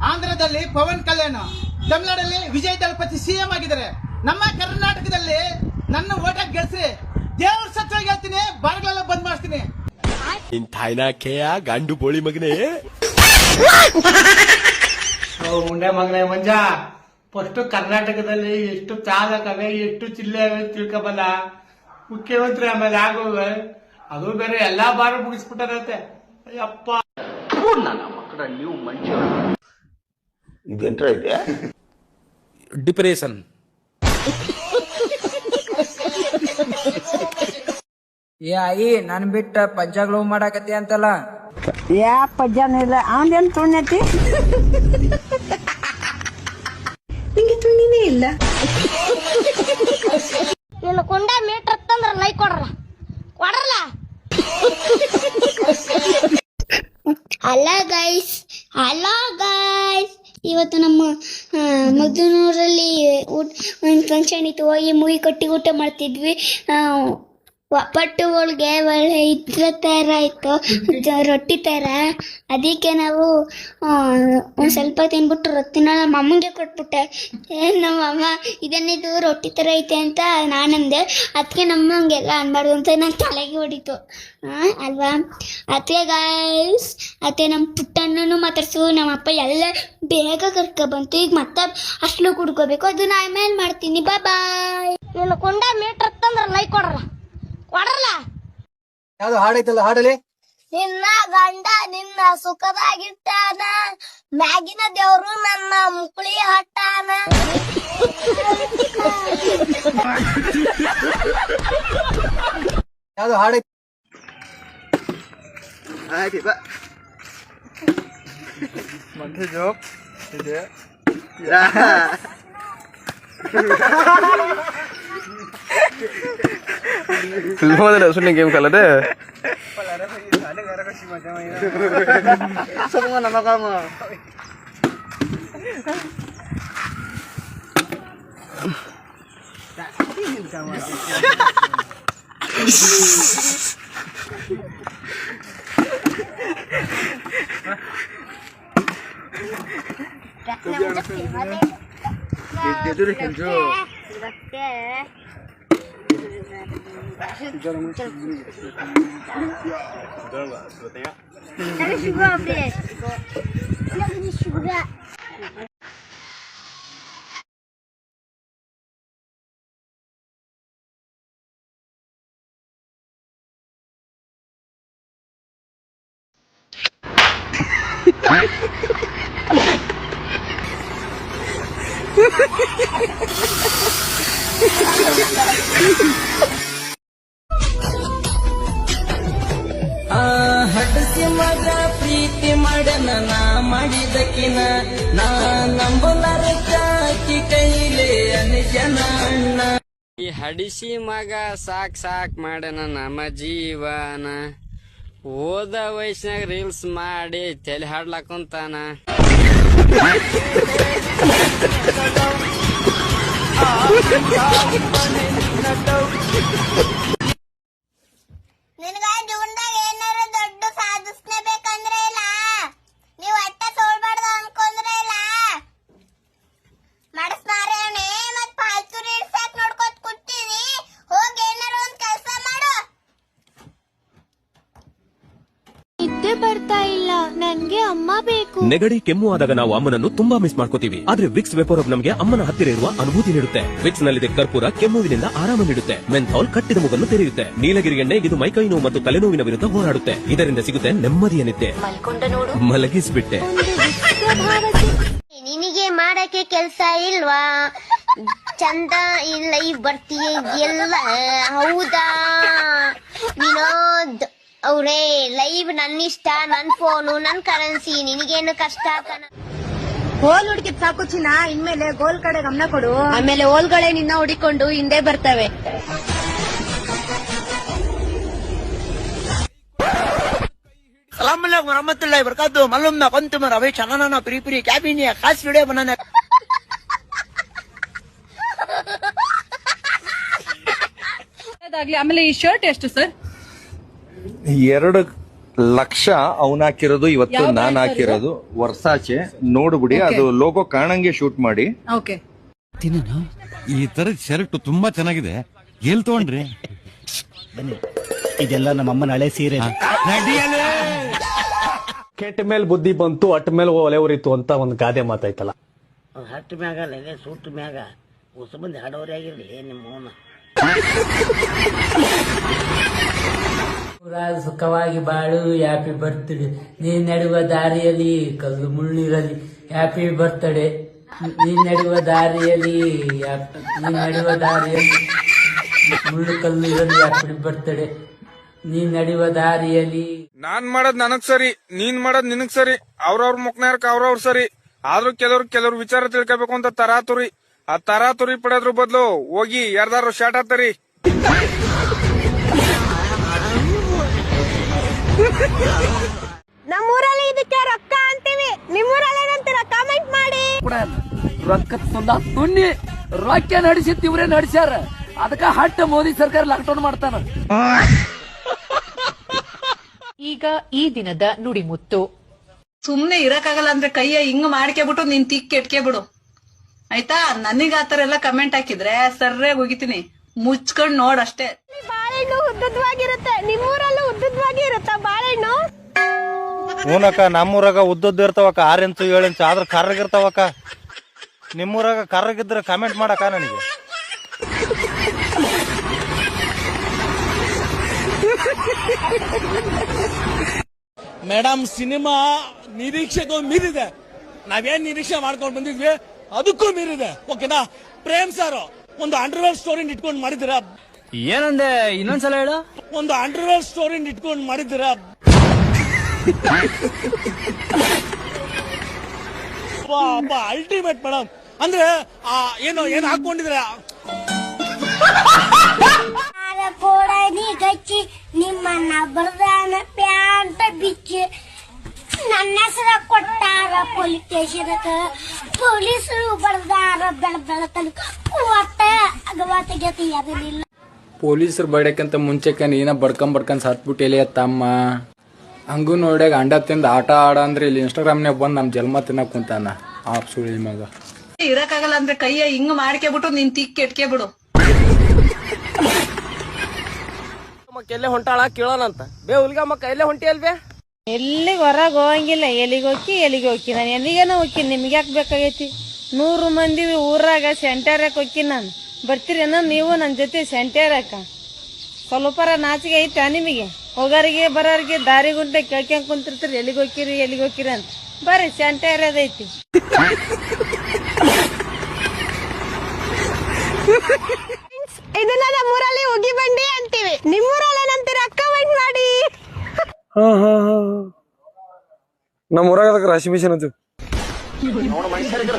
ಆಂಧ್ರದಲ್ಲಿ ಪವನ್ ಕಲ್ಯಾಣ್, ತಮಿಳುನಾಡಲ್ಲಿ ವಿಜಯ್ ದಳಪತಿ ಸಿಎಂ ಆಗಿದ್ದಾರೆ. ನಮ್ಮ ಕರ್ನಾಟಕದಲ್ಲಿ ನನ್ನ ಓಟ್ ಹಾಕಿ ಗೆಲ್ಸಿ, ದೇವ್ರ ಸತ್ವಾಗಿ ಹೇಳ್ತೀನಿ, ಬಾರ್ಗಳೆಲ್ಲ ಬಂದ್ ಮಾಡಿಸ್ತೀನಿ. ಗಂಡು ಬೋಳಿ ಮಗನೇ, ಮುಂಡೆ ಮಗನೇ ಮಂಜ. ಫಸ್ಟ್ ಕರ್ನಾಟಕದಲ್ಲಿ ಎಷ್ಟು ಚಾಲಕವೆ, ಎಷ್ಟು ಜಿಲ್ಲೆ ಅವೆ ತಿಳ್ಕೊಬಲ್ಲ. ಮುಖ್ಯಮಂತ್ರಿ ಆಮೇಲೆ ಆಗೋವೆ, ಅದು ಬೇರೆ ಎಲ್ಲಾ ಬಾರ ಮುಗಿಸ್ಬಿಟ್ಟಾರತ್ತೆ. ಅಯ್ಯಪ್ಪ, ನನ್ನ ಮಕ್ಕಳ ನೀವು ಮಂಜ ಇದೆಂಟ್ರ ಇದೆ ಡಿಪ್ರೆಷನ್. ಆಯಿ ನನ್ ಬಿಟ್ಟ ಪಂಚಾಗ್ ಲವ್ ಮಾಡಾಕತಿ ಅಂತಲ್ಲ. ಯಾ ಪಜ್ಜಾನ ಇಲ್ಲ, ಅವನೇನ್ ತುಣ್ಣೈತಿ? ನಿಂಗೆ ತುಣ್ಣಿನೇ ಇಲ್ಲ. ನೀನು ಕೊಂಡ ಮೀಟರ್ ತಂದ್ರ ಲೈ ಕೊಡ್ರಲ್ಲ. ಹಲೋ ಗೈಸ್, ಇವತ್ತು ನಮ್ಮ ಮಗ್ದನೂರಲ್ಲಿ ಒಂದು ಫಂಕ್ಷನ್ ಇತ್ತು. ಹೋಗಿ ಮುಗಿ ಕೊಟ್ಟಿ ಊಟ ಮಾಡ್ತಿದ್ವಿ. ಪಟ್ಟು ಹೋಳಿಗೆ ಒಳ್ಳೆ ಇದ್ರ ಥರ ಇತ್ತು, ರೊಟ್ಟಿ ಥರ. ಅದಕ್ಕೆ ನಾವು ಒಂದು ಸ್ವಲ್ಪ ತಿನ್ಬಿಟ್ಟು ರೊಟ್ಟಿನ ನಮ್ಮ ಅಮ್ಮಂಗೆ ಕೊಟ್ಬಿಟ್ಟೆ. ನಮ್ಮ ಅಮ್ಮ ಇದನ್ನಿದು ರೊಟ್ಟಿ ಥರ ಐತೆ ಅಂತ ನಾನಂದೆ. ಅದಕ್ಕೆ ನಮ್ಮಂಗೆಲ್ಲ ಅನ್ಬಾರ್ದು ಅಂತ ನಂಗೆ ತಲೆಗೆ ಹೊಡಿತು ಅಲ್ವಾ. ಅದಕ್ಕೆ ಗೈಸ್, ಅತ್ತೆ ನಮ್ಮ ಪುಟ್ಟಣ್ಣನು ಮಾತಾಡ್ಸು, ನಮ್ಮಪ್ಪ ಎಲ್ಲ ಬೇಗ ಕರ್ಕೊಬಂತು. ಈಗ ಮತ್ತೆ ಅಷ್ಟು ಕುಡ್ಕೋಬೇಕು, ಅದು ನಾ ಆಮೇಲೆ ಮಾಡ್ತೀನಿ. ಬಾಯ್. ನೀನು ಕೊಂಡ ಮೀಟರ್ ತಂದ್ರ ಲೈ ಕೊಡ್ರಲ್ಲ. ಯಾವ್ದು ಹಾಡೈತಲ್ಲ, ಹಾಡಲಿ. ನಿನ್ನ ಗಂಡ ನಿನ್ನ ಸುಖದಾಗಿಟ್ಟಾನ, ಮ್ಯಾಗಿನ ದೇವ್ರು ನನ್ನ ಮುಕುಳಿ ಹಟ್ಟಾನ. ಯಾವ್ದು ಹಾಡೈತಿ? ಮಂತ್ರಿ ಜೋಕ್ ಇದೆ. ಸುಮ್ಮನೆ ಗೇಮ್ ಕಲದೆ ಹಡಸಿ ಮಗ ಪ್ರೀತಿ ಮಾಡನ ನಾ ಮಾಡಿದಕಿನ, ನಾ ನಂಬಲಾರಕಿ ಕೈಲೇ ಅನಿಜನ ಅಣ್ಣ. ಈ ಹಡಿಸಿ ಮಗ ಸಾಕ್ ಮಾಡನ ನಮ್ಮ ಜೀವನ, ಓದ ವಯಸ್ಸಿನಾಗ ರೀಲ್ಸ್ ಮಾಡಿ ತಲೆ ಹಾಡ್ಲಾಕುಂತಾನ. ನಿನಗ ಜೀವನದಾಗ ಏನಾರ ದೊಡ್ಡ ಸಾಧಿಸ್ನೇ ಬೇಕಂದ್ರೆ ಇಲ್ಲ, ನೀವು ಅಟ್ಟ ಸೋಲ್ಬಾರ್ದು ಅನ್ಕೊಂಡ್ರೆ ಇಲ್ಲ ಮಾಡಿಸ್ಮಾರೇವಣೆ. ಮತ್ ಫಾಲ್ತು ರೀಲ್ಸ್ ಯಾಕೆ ನೋಡ್ಕೊತ ಕೂತೀನಿ? ಹೋಗಿ ಏನಾರ ಒಂದ್ ಕೆಲಸ ಮಾಡು. ನಿದ್ದೆ ಬರ್ತಾ ಇಲ್ಲ, ನನ್ಗೆ ಅಮ್ಮ ಬೇಕು. ನೆಗಡಿ ಕೆಮ್ಮು ಆದಾಗ ನಾವು ಅಮ್ಮನನ್ನು ತುಂಬಾ ಮಿಸ್ ಮಾಡ್ಕೋತೀವಿ. ಆದ್ರೆ ವಿಕ್ಸ್ ವೆಪೋರಬ್ ನಮಗೆ ಅಮ್ಮನ ಹತ್ತಿರ ಇರುವ ಅನುಭೂತಿ ನೀಡುತ್ತೆ. ವಿಕ್ಸ್ ನಲ್ಲಿದೆ ಕರ್ಪೂರ ಕೆಮ್ಮುವಿನಿಂದ ಆರಾಮ ನೀಡುತ್ತೆ. ಮೆಂಥಾಲ್ ಕಟ್ಟಿದ ಮೂಗನ್ನು ತೆರೆಯುತ್ತೆ. ನೀಲಗಿರಿ ಎಣ್ಣೆ ಇದು ಮೈಕೈ ನೋವು ಮತ್ತು ತಲೆನೋವಿನ ವಿರುದ್ಧ ಹೋರಾಡುತ್ತೆ. ಇದರಿಂದ ಸಿಗುತ್ತೆ ನೆಮ್ಮದಿಯ ನಿದ್ದೆ. ಮಲಗಿಸ್ಬಿಟ್ಟೆ. ನಿನಗೆ ಮಾಡಕ್ಕೆ ಕೆಲ್ಸ ಇಲ್ವಾ? ಚಂದ ಇಲ್ಲ ಈಗ ಬರ್ತೀಯ ಎಲ್ಲ ಹೌದಾ? ವಿನೋದ್ ಅವ್ರೇ ಲೈವ್ ನನ್ನಿಷ್ಟ, ನನ್ ಫೋನು, ನನ್ ಕರೆನ್ಸಿ, ನಿನಗೇನು ಕಷ್ಟ? ಗೋಲ್ ಹುಡುಕಿದ್ ಸಾಕು ಚಿನ್ನ, ಇನ್ಮೇಲೆ ಗೋಲ್ ಕಡೆ ಗಮನ ಕೊಡು. ಆಮೇಲೆ ಓಲ್ಗಳೇ ನಿನ್ನ ಹುಡಿಕೊಂಡು ಹಿಂದೆ ಬರ್ತವೆ. Assalamualaikum warahmatullahi wabarakatuh. Malum na kuntum rawi channel na piri cabin ya khas video banana. ಆಮೇಲೆ ಈ ಶರ್ಟ್ ಎಷ್ಟು ಸರ್? 2 ಲಕ್ಷ ಅವನ್ ಹಾಕಿರೋದು, ಇವತ್ತು ನಾನ್ ಹಾಕಿರೋದು. ವರ್ಸಾಚೆ ನೋಡ್ಬಿಡಿ, ಅದು ಲೋಗೋ ಕಾಣಂಗೆ ಶೂಟ್ ಮಾಡಿ. ಓಕೆ. ಈ ತರದ ಶರ್ಟ್ ತುಂಬಾ ಚೆನ್ನಾಗಿದೆ, ಎಲ್ ತಗೊಂಡ್ರಿ? ಇದೆಲ್ಲ ನಮ್ಮ ಅಮ್ಮನ ಹಳೆ ಸೀರೆ. ಕೆಟ್ಟ ಮೇಲೆ ಬುದ್ಧಿ ಬಂತು, ಅಟ್ ಮೇಲೆ ಒಲೆ ಉರಿತು ಅಂತ ಒಂದು ಗಾದೆ ಮಾತಾಯ್ತಲ್ಲ. ಹಟ್ಟ ಮ್ಯಾಗ ಸುಟ್ಟ ಮ್ಯಾಗ ಹೊಸ ಮಂದಿ ಹಾಡೋರೇ ಆಗಿರ್ಲಿ ನಿಮ್ಮ ಮೌನ. ಸುಖವಾಗಿ ಬಾಳು, ಹ್ಯಾಪಿ ಬರ್ತ್ಡೇ. ನೀ ನಡೆಯುವ ದಾರಿಯಲ್ಲಿ ಕಲ್ಲು ಮುಳ್ಳಿರಲಿ, ಹ್ಯಾಪಿ ಬರ್ತ್ಡೇ. ನೀ ನಡೆಯುವ ದಾರಿಯಲ್ಲಿ ಮುಳ್ಳು ಕಲ್ಲು ಇರಲಿ, ಹ್ಯಾಪಿ ಬರ್ತ್ಡೇ. ನೀ ನಡೆಯುವ ದಾರಿಯಲ್ಲಿ. ನಾನ್ ಮಾಡೋದ್ ನನಗ್ ಸರಿ, ನೀನ್ ಮಾಡೋದ್ ನಿನಗ್ ಸರಿ. ಅವ್ರವ್ರ ಮುಖನಾರ್ಕ ಅವ್ರವ್ರ ಸರಿ. ಆದ್ರೂ ಕೆಲವ್ರು ವಿಚಾರ ತಿಳ್ಕೊಬೇಕು ಅಂತ ತರಾತುರಿ. ಆ ತರಾತುರಿ ಪಡೋದ್ರ ಬದಲು ಹೋಗಿ ಯಾರ್ದಾರು ಶಾಟ್ ಹಾಕ್ತಾರಿ. ನಮ್ಮೂರಲ್ಲಿ ಇದಕ್ಕೆ ರೊಕ್ಕ ಅಂತೀವಿ, ನಿಮ್ಮೂರಲ್ಲಿ ಏನಂತೀರ ಕಾಮೆಂಟ್ ಮಾಡಿ. ರೊಕ್ಕ ತುಣ್ಣಿ ರೊಕ್ಕ ನಡೆಸಿತ್ತು, ಇವ್ರೇ ನಡೆಸ್ಯಾರ. ಅದಕ್ಕ ಹಟ್ಟ ಮೋದಿ ಸರ್ಕಾರ ಲಾಕ್ಡೌನ್ ಮಾಡ್ತಾನ. ಈಗ ಈ ದಿನದ ನುಡಿಮುತ್ತು. ಸುಮ್ನೆ ಇರಕ್ಕಾಗಲ್ಲ ಅಂದ್ರೆ ಕೈಯ ಹಿಂಗ್ ಮಾಡ್ಕೆಬಿಟ್ಟು ನೀನ್ ತಿಕ್ಕೆಟ್ಕೆ ಬಿಡು ಆಯ್ತಾ. ನನಗ್ ಆತರ ಎಲ್ಲ ಕಮೆಂಟ್ ಹಾಕಿದ್ರೆ ಸರ್ಯಾಗಿ ಹೋಗಿತೀನಿ, ಮುಚ್ಕೊಂಡ್ ನೋಡ್ ಅಷ್ಟೇ. ಬಾಳೆಹಣ್ಣು ಉದ್ದವಾಗಿರುತ್ತೆ, ನಿಮ್ಮೂರಲ್ಲೂ ಉದ್ದವಾಗಿ ಇರುತ್ತಾ ಬಾಳೆಹಣ್ಣು? ಹೂನಕ್ಕ, ನಮ್ಮೂರಾಗ ಉದ್ದದ್ದು ಇರ್ತಾವಕ್ಕ, 6 ಇಂಚು 7 ಇಂಚು. ಆದ್ರ ಕರ್ರಗಿರ್ತಾವಕ್ಕ. ನಿಮ್ಮೂರಾಗ ಕರ್ರಗಿದ್ರೆ ಕಮೆಂಟ್ ಮಾಡಕ್ಕ ನನಗೆ. ಮೇಡಮ್, ಸಿನಿಮಾ ನಿರೀಕ್ಷೆಗೂ ಮೀರಿದೆ. ನಾವೇನ್ ನಿರೀಕ್ಷೆ ಮಾಡ್ಕೊಂಡು ಬಂದಿದ್ವಿ ಅದಕ್ಕೂ ಮೀರಿದೆ. ಓಕೆನಾ? ಪ್ರೇಮ್ ಸರ್ ಒಂದು ಅಂಡರ್ವೇರ್ ಸ್ಟೋರಿ ಇಟ್ಕೊಂಡು ಮಾಡಿದಿರ. ಏನಂದೆ? ಇನ್ನೊಂದ್ಸಲ ಹೇಳು. ಒಂದು ಅಂಡರ್ವೇರ್ ಸ್ಟೋರಿ ಇಟ್ಕೊಂಡು ಮಾಡಿದಿರ. Ultimate madam. ಅಂದ್ರೆ ಏನು ಹಾಕೊಂಡಿದ್ರ ಕೋಡನಿ ಗಚ್ಚಿ ನಿಮ್ಮನ್ನ ಬರ್ದಾನ ಪ್ಯಾಂಟ ಬಿಚ್ಚಿ ನನ್ನ ಹೆಸರ ಕೊಟ್ಟಾರ ಪೊಲೀಸ್ ಸ್ಟೇಷನ್ಕ. ಪೊಲೀಸರು ಬರ್ದಾರ ಬೆಳತನ ಒಟ್ಟ ಅಗವಾತಗತಿ ಅದನ್ನಿಲ್ಲ. ಪೊಲೀಸರು ಬಡಕಂತ ಮುಂಚೆಕ ನೀನ ಬಡ್ಕೊಂಡ್ ಸತ್ಬಿಟ್ಟು ಎಲ್ಲಿ ತಮ್ಮ. ಹಂಗೂ ನೋಡ್ಯಾಗ ಅಂಡ ತಿಂದ ಆಟ ಆಡ ಅಂದ್ರೆ ಇಲ್ಲಿ ಇನ್ಸ್ಟಾಗ್ರಾಮ್ನಾಗ ಬಂದ್ ನಮ್ ಜನ್ಮ ತಿನ್ನಕ್ ಕುಂತಾನ ಆ ಸುಳಿ ಮಗ. ಇರಕ್ಕಾಗಲ್ಲ ಅಂದ್ರೆ ಕೈಯ ಹಿಂಗ್ ಮಾಡ್ಕೆಬಿಟ್ಟು ನೀನ್ ತಿಕ್ಕೆಟ್ಕೆ ಬಿಡು. ಎಲ್ಲೇ ಹೊಂಟಾಳ ಕೇಳೋಣಂತ. ಬೇ ಹುಲ್ಗಮ್ಮಕ್ಕ ಎಲ್ಲೇ ಹೊಂಟಿ ಅಲ್ವೇ? ಎಲ್ಲಿಗೆ ಹೊರಗೆ ಹೋಗಂಗಿಲ್ಲ. ಎಲ್ಲಿಗೆ ಹೋಗಿ ನಾನು ಎಲ್ಲಿಗೇನೋ ಹೋಗ್ತೀನಿ. ನಿಮ್ಗೆ ಯಾಕೆ ಬೇಕಾಗೈತಿ? 100 ಮಂದಿ ಊರಾಗ ಸೆಂಟರ್ಯಾಕ ಹೋಗ್ತೀನಿ ನಾನು. ಬರ್ತೀರೇನೋ ನೀವು ನನ್ನ ಜೊತೆ ಸೆಂಟರ್ಯಾಕ? ಸ್ವಲ್ಪರ ನಾಚಿಗೆ ಐತಾ ನಿಮಗೆ? ಹೋಗೋರಿಗೆ ಬರೋರಿಗೆ ದಾರಿ ಗುಂಟೆ ಕೇಳ್ಕೊಂಡ್ ಕುಂತಿರ್ತೀರಿ, ಎಲ್ಲಿಗೆ ಹೋಗ್ತೀರಿ ಅಂತ. ಬರ್ರಿ, ಸೆಂಟರ್ ಅದೈತಿ. ಇದನ್ನ ನಮ್ಮೂರಲ್ಲಿ ಹೋಗಿ ಬಂಡಿ ಅಂತೀವಿ, ನಿಮ್ಮೂರಲ್ಲಿ ಏನಂತೀರ ಕಮೆಂಟ್ ಮಾಡಿ. ನಮ್ಮ ಊರಾಗ ರಾಶಿ ಮಿಷನ್ ಅಂತ ಮನುಷ್ಯರಿಗೆ